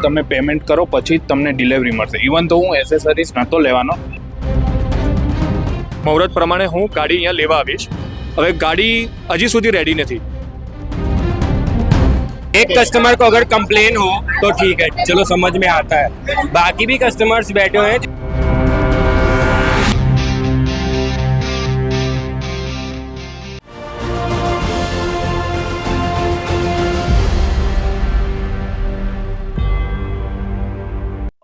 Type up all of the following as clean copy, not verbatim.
તમે પેમેન્ટ કરો પછી જ તમને ડિલિવરી મળશે. ઇવન તો હું એસેસરીઝ નહોતો લેવાનો. મુહૂર્ત પ્રમાણે હું ગાડી અહીંયા લેવા આવીશ. હવે ગાડી હજી સુધી રેડી નથી. एक कस्टमर को अगर कंप्लेन हो तो ठीक है, चलो समझ में आता है. बाकी भी कस्टमर्स बैठे हुए हैं.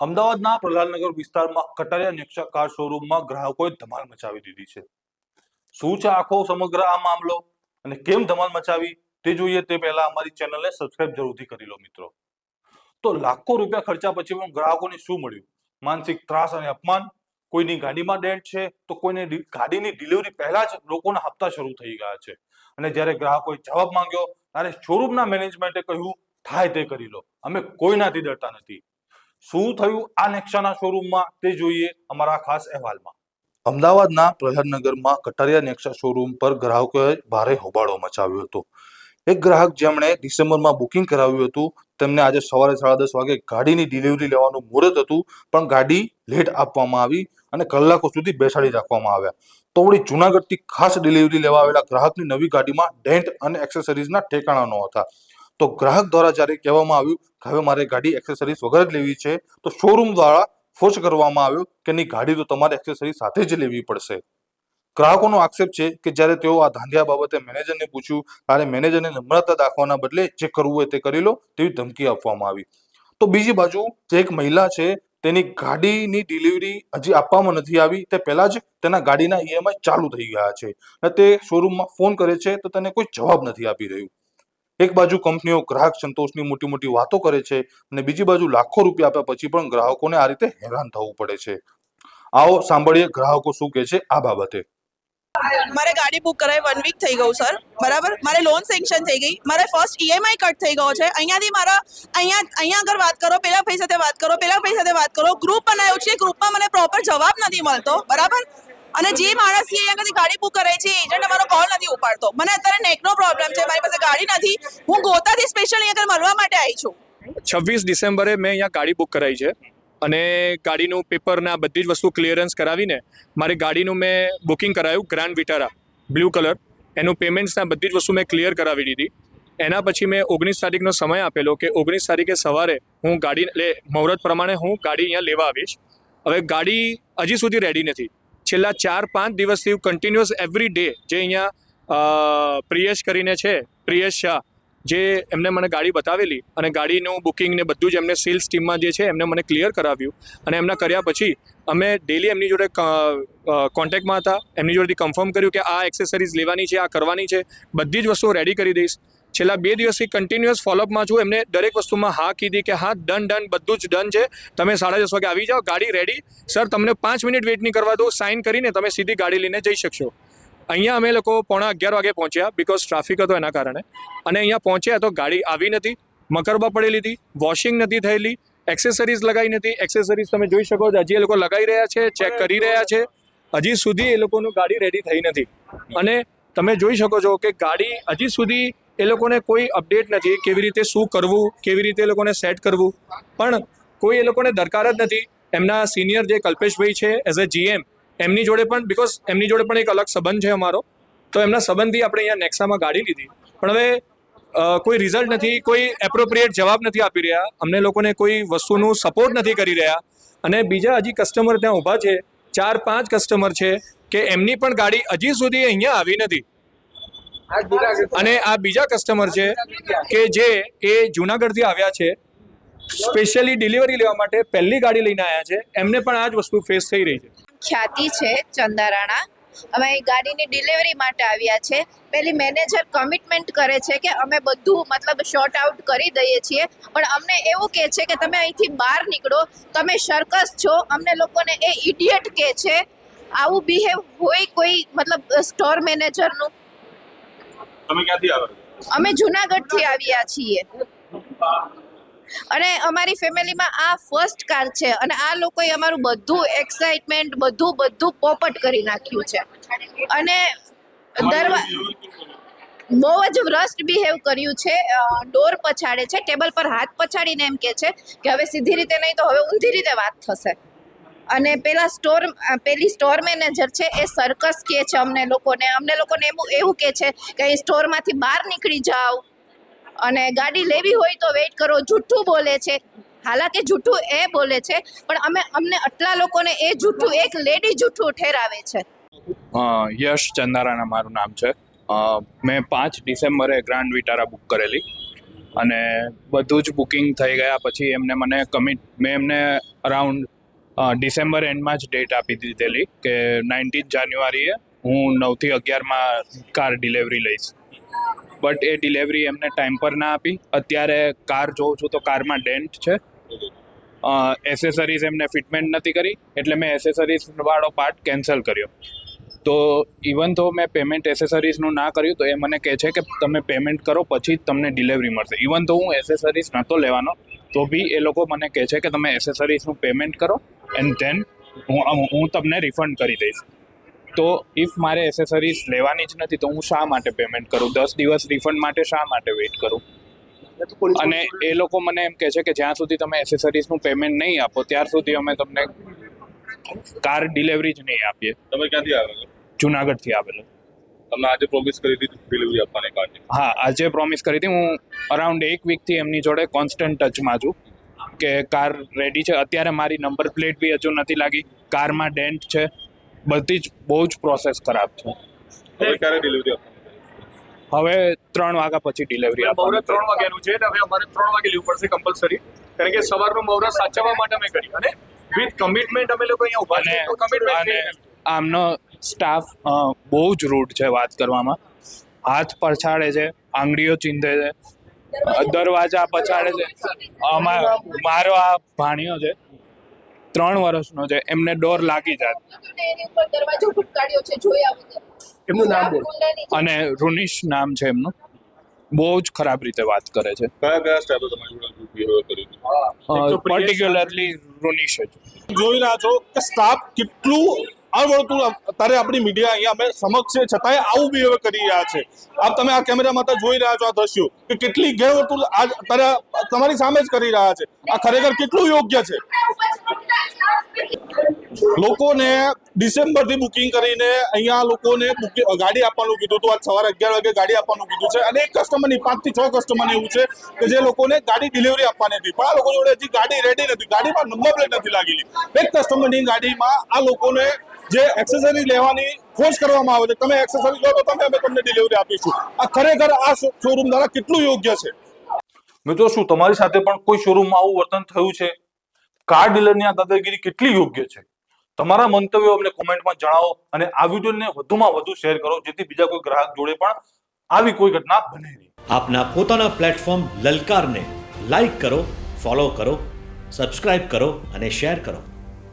અમદાવાદના પ્રહલાદનગર વિસ્તારમાં કટારિયા નેક્સા કાર શોરૂમમાં ગ્રાહકોએ ધમાલ મચાવી દીધી છે. શું છે આખો સમગ્ર આ મામલો અને કેમ ધમાલ મચાવી તે જોઈએ તે પહેલા અમારી ચેનલને સબસ્ક્રાઇબ જરૂરથી કરી લો મિત્રો. તો લાખો રૂપિયા ખર્ચા પછી પણ ગ્રાહકોને શું મળ્યું? માનસિક ત્રાસ અને અપમાન. કોઈની ગાડીમાં ડેન્ટ છે તો કોઈને ગાડીની ડિલિવરી પહેલા જ લોકોના હપ્તા શરૂ થઈ ગયા છે. અને જ્યારે ગ્રાહકોએ જવાબ માંગ્યો ત્યારે શોરૂમના મેનેજમેન્ટે કહ્યું થાય તે કરી લો, અમે કોઈનાથી ડરતા નથી. શું થયું આ નેક્સાના શોરૂમમાં તે જોઈએ અમારા ખાસ અહેવાલમાં. અમદાવાદના પ્રહલાદનગરમાં કટારિયા નેક્સા શોરૂમ પર ગ્રાહકોએ ભારે હોબાળો મચાવ્યો હતો. એક ગ્રાહક જેમણે ડિસેમ્બરમાં બુકિંગ કરાવ્યું હતું તેમને આજે સવારે 10:30 વાગે ગાડીની ડિલિવરી લેવાનું મુહૂર્ત હતું, પણ ગાડી લેટ આપવામાં આવી અને કલાકો સુધી બેસાડી રાખવામાં આવ્યા. તો વળી જુનાગઢથી ખાસ ડિલિવરી લેવા આવેલા ગ્રાહકની નવી ગાડીમાં ડેન્ટ અને એક્સેસરીઝના ઠેકાણા ન હતા. તો ગ્રાહક દ્વારા જ્યારે કહેવામાં આવ્યું કે હવે મારે ગાડી એક્સેસરીઝ વગર જ લેવી છે તો શોરૂમ દ્વારા ફોર્સ કરવામાં આવ્યો કે નહીં, ગાડી તો તમારે એક્સેસરીઝ સાથે જ લેવી પડશે. ગ્રાહકોનો આક્ષેપ છે કે જ્યારે તેઓ આ ધાંધિયા બાબતે મેનેજરને પૂછ્યું ત્યારે મેનેજરને નમ્રતા દાખવાના બદલે જે કરવું હોય તે કરી લો તેવી ધમકી આપવામાં આવી. તો બીજી બાજુ જે એક મહિલા છે તેની ગાડીની ડિલિવરી હજી આપવામાં નથી આવી તે પહેલા જ તેના ગાડીના ઈએમઆઈ ચાલુ થઈ ગયા છે અને તે શોરૂમમાં ફોન કરે છે તો તેને કોઈ જવાબ નથી આપી રહ્યું. એક બાજુ કંપનીઓ ગ્રાહક સંતોષની મોટી મોટી વાતો કરે છે અને બીજી બાજુ લાખો રૂપિયા આપ્યા પછી પણ ગ્રાહકોને આ રીતે હેરાન થવું પડે છે. આવો સાંભળીએ ગ્રાહકો શું કહે છે આ બાબતે. મારે ગાડી બુક કરાવી 1 વીક થઈ ગયું સર, બરાબર. મારે લોન સેન્કશન થઈ ગઈ, મારે ફર્સ્ટ ઈએમઆઈ કટ થઈ ગયો છે. અહીંયાથી મારા અહીંયા આગળ વાત કરો, પેલા ભાઈ સાથે વાત કરો, પેલા ભાઈ સાથે વાત કરો. ગ્રુપ બનાવ્યું છે, ગ્રુપમાં મને પ્રોપર જવાબ નથી મળતો, બરાબર. અને જે માણસ અહીંયાથી ગાડી બુક કરાય છે એજન્ટ અમારો કોલ નથી ઉપાડતો. મને અત્યારે નેકનો પ્રોબ્લેમ છે, મારી પાસે ગાડી નથી. હું ગોતાથી સ્પેશિયલી અહીંયા મળવા માટે આવી છું. 26 ડિસેમ્બરે મેં અહીંયા ગાડી બુક કરાવી છે અને ગાડીનું પેપરના બધી જ વસ્તુ ક્લિયરન્સ કરાવીને મારી ગાડીનું મેં બુકિંગ કરાવ્યું ગ્રાન્ડ વિટારા બ્લુ કલર. એનું પેમેન્ટ્સના બધી જ વસ્તુ મેં ક્લિયર કરાવી દીધી. એના પછી મેં 19 તારીખનો સમય આપેલો કે 19 તારીખે સવારે હું ગાડી મુહૂર્ત પ્રમાણે હું ગાડી અહીંયા લેવા આવીશ. હવે ગાડી હજી સુધી રેડી નથી. છેલ્લા 4-5 દિવસથી કન્ટિન્યુઅસ એવરી ડે જે અહીંયા પ્રિયેશ કરીને છે, પ્રિયેશ શાહ, જે એમને મને ગાડી બતાવેલી અને ગાડીનું બુકિંગ ને બધું જ એમને સેલ્સ ટીમમાં જે છે એમને મને ક્લિયર કરાવ્યું. અને એમના કર્યા પછી અમે ડેલી એમની જોડે કોન્ટેક્ટમાં હતા. એમની જોડેથી કન્ફર્મ કર્યું કે આ એક્સેસરીઝ લેવાની છે, આ કરવાની છે, બધી જ વસ્તુઓ રેડી કરી દઈશ. છેલ્લા 2 દિવસથી કન્ટિન્યુઅસ ફોલોઅપમાં છું. એમને દરેક વસ્તુમાં હા કીધી કે હા ડન બધું જ ડન છે, તમે 10:30 વાગે આવી જાઓ, ગાડી રેડી. સર તમને 5 મિનિટ વેઇટ નહીં કરવા દો, સાઇન કરીને તમે સીધી ગાડી લઈને જઈ શકશો. અહીંયા અમે લોકો 11:15 વાગે પહોંચ્યા બિકોઝ ટ્રાફિક હતો એના કારણે. અને અહીંયા પહોંચ્યા તો ગાડી આવી નથી, મકરબા પડેલી હતી, વોશિંગ નથી થયેલી, એક્સેસરીઝ લગાવી નથી. એક્સેસરીઝ તમે જોઈ શકો છો હજી એ લોકો લગાવી રહ્યા છે, ચેક કરી રહ્યા છે. હજી સુધી એ લોકોનું ગાડી રેડી થઈ નથી. અને તમે જોઈ શકો છો કે ગાડી હજી સુધી એ લોકોને કોઈ અપડેટ નથી, કેવી રીતે શું કરવું, કેવી રીતે એ લોકોને સેટ કરવું, પણ કોઈ એ લોકોને દરકાર જ નથી. એમના સિનિયર જે કલ્પેશભાઈ છે એઝ અ GM, એમની જોડે પણ બિકોઝ એમની જોડે પણ એક અલગ સંબંધ છે અમારો, તો એમના સંબંધથી આપણે અહીંયા નેક્સામાં ગાડી લીધી. પણ હવે કોઈ રિઝલ્ટ નથી, કોઈ એપ્રોપ્રિએટ જવાબ નથી આપી રહ્યા, અમને લોકોને કોઈ વસ્તુનું સપોર્ટ નથી કરી રહ્યા. અને બીજા હજી કસ્ટમર ત્યાં ઊભા છે, 4-5 કસ્ટમર છે કે એમની પણ ગાડી હજી સુધી અહીંયા આવી નથી. અને આ બીજા કસ્ટમર છે કે જે એ જુનાગઢથી આવ્યા છે, સ્પેશિયલી ડિલિવરી લેવા માટે પહેલી ગાડી લઈને આવ્યા છે. એમને પણ આ જ વસ્તુ ફેસ થઈ રહી છે. ખ્યાતિ છે ચંદારાણા. અમે ગાડીની ડિલિવરી માટે આવ્યા છે. પેલી મેનેજર કમિટમેન્ટ કરે છે કે અમે બધું મતલબ શોર્ટ આઉટ કરી દઈએ છીએ, પણ અમને એવું કહે છે કે તમે અહીંથી બહાર નીકળો, તમે સર્કસ છો. અમને લોકોને એ ઇડિયટ કહે છે. આવું બિહેવ હોય કોઈ મતલબ સ્ટોર મેનેજરનું? તમે ક્યાંથી આવ્યા? અમે જુનાગઢથી આવ્યા છીએ અને અમારી ફેમિલીમાં આ ફર્સ્ટ કાર છે અને આ લોકોએ અમારું બધું એક્સાઇટમેન્ટ બધું પોપટ કરી નાખ્યું છે. અને બહુ જ રસ્ટ બિહેવ કર્યું છે. ડોર પછાડે છે, ટેબલ પર હાથ પછાડીને એમ કહે છે કે હવે સીધી રીતે નહીં તો હવે ઊંધી રીતે વાત થશે. અને પેલી સ્ટોર મેનેજર છે એ સર્કસ કહે છે અમને લોકોને એવું કહે છે કે અહીં સ્ટોરમાંથી બહાર નીકળી જાઓ અને ગાડી લેવી હોય તો વેઇટ કરો. જૂઠું બોલે છે. હાલાકી જૂઠું એ બોલે છે પણ અમને આટલા લોકોને એ જૂઠું એક લેડી જૂઠું ઠેરાવે છે. યશ ચંદારાણા મારું નામ છે. મેં 5 ડિસેમ્બરે ગ્રાન્ડ વિટારા બુક કરેલી અને બધું જ બુકિંગ થઈ ગયા પછી મેં એમને અરાઉન્ડ ડિસેમ્બર એન્ડમાં જ ડેટ આપી દીધેલી કે 19 જાન્યુઆરીએ હું 9 થી 11માં કાર ડિલિવરી લઈશ. બટ એ ડિલિવરી એમને ટાઈમ પર ના આપી. અત્યારે કાર જોઉં છું તો કારમાં ડેન્ટ છે. એસેસરીઝ એમને ફિટમેન્ટ નથી કરી એટલે મેં એસેસરીઝ વાળો પાર્ટ કેન્સલ કર્યો. તો ઇવન તો મેં પેમેન્ટ એસેસરીઝનું ના કર્યું તો એ મને કહે છે કે તમે પેમેન્ટ કરો પછી જ તમને ડિલિવરી મળશે. ઇવન તો હું એસેસરીઝ નહોતો લેવાનો તો બી એ લોકો મને કહે છે કે તમે એસેસરીઝનું પેમેન્ટ કરો એન્ડ ધેન હું તમને રિફંડ કરી દઈશ. તો ઇફ મારે એસેસરીઝ લેવાની જ નથી તો હું શા માટે પેમેન્ટ કરું? 10 દિવસ રિફંડ માટે શા માટે વેઇટ કરું? અને એ લોકો મને એમ કહે છે કે જ્યાં સુધી તમે એસેસરીઝનું પેમેન્ટ નહીં આપો ત્યાર સુધી અમે તમને કાર ડિલિવરી જ નહીં આપીએ. તમે ક્યાંથી આવેલા? જુનાગઢથી આવેલો. તમે આજે પ્રોમિસ કરી હતી ડિલિવરી આપવાની કારની? હા, આજે પ્રોમિસ કરી હતી. હું અરાઉન્ડ 1 વીકથી એમની જોડે કોન્સ્ટન્ટ ટચમાં છું કે કાર રેડી છે. અત્યારે મારી નંબર પ્લેટ બી હજુ નથી લાગી. કારમાં ડેન્ટ છે. બધી જ બહુ જ પ્રોસેસ ખરાબ છે. હવે ક્યારે ડિલિવરી આપવાની? હવે 3 વાગ્યા પછી ડિલિવરી મૌરત 3 વાગ્યાનું છે ને હવે અમારે 3 વાગે લેવું પડશે કમ્પલસરી, કારણ કે સવારનું મૌરત સાચવવા માટે અમે કરી અને વિથ કમિટમેન્ટ અમે લોકો અહીંયા ઉભા છે. તો કમિટમેન્ટ આમનો સ્ટાફ બહુ જ રૂડ છે વાત કરવામાં. હાથ પછાડે છે, આંગળીઓ ચીંધે છે, દરવાજા પછાડે છે. મારો આ ભાણિયો છે 3 વર્ષનો છે, એમને ડોર લાગી જાય. એની ઉપર દરવાજો ભટકાડ્યો છે જોયા વગર. એમનું નામ બોલ. અને રૂનિશ નામ છે એમનું. બહુ જ ખરાબ રીતે વાત કરે છે. કયા સ્ટાફે તમારી જોડે બિહેવિયર કર્યું? પર્ટિક્યુલરલી રૂનિશ જ. જોઈ રહ્યા છો કે સ્ટાફ કેટલું અવળતું અત્યારે આપણી મીડિયા અહીંયા અમે સમક્ષ છે છતાંય આવું બિહેવિયર કરી રહ્યા છે. આપ તમે આ કેમેરામાં તો જોઈ રહ્યા છો આ દ્રશ્યો કે કેટલી ગેરવર્તુળ આજ અત્યારે તમારી સામે જ કરી રહ્યા છે. આ ખરેખર કેટલું યોગ્ય છે? લોકોને ડિસેમ્બરથી બુકિંગ કરીને અહીંયા લોકોને ગાડી આપવાનું કીધું હતું. આજ સવારે 11 વાગે ગાડી આપવાનું કીધું છે અને એક કસ્ટમરની 5 થી 6 કસ્ટમરને એવું છે કે જે લોકોને ગાડી ડિલિવરી આપવાની હતી પણ આ લોકો જોડે હજી ગાડી રેડી નથી. ગાડીમાં નંબર પ્લેટ નથી લાગેલી. એક કસ્ટમરની ગાડીમાં આ લોકોને જે એક્સેસરી લેવાની ફોર્સ કરવામાં આવે છે, તમે એક્સેસરી લો તો અમે તમને ડિલિવરી આપીશું. આ ખરેખર આ શોરૂમ દ્વારા કેટલું યોગ્ય છે? મિત્રો, શું તમારી સાથે પણ કોઈ શોરૂમમાં આવું વર્તન થયું છે? કાર ડીલરની આ દાદાગીરી કેટલી યોગ્ય છે? તમારા મંતવ્યો અમને કોમેન્ટમાં જણાવો અને આ વિડીયોને વધુમાં વધુ શેર કરો જેથી બીજા કોઈ ગ્રાહક જોડે પણ આવી કોઈ ઘટના બને નહીં. આપના પોતાના પ્લેટફોર્મ લલકારને લાઈક કરો, ફોલો કરો, સબસ્ક્રાઇબ કરો અને શેર કરો.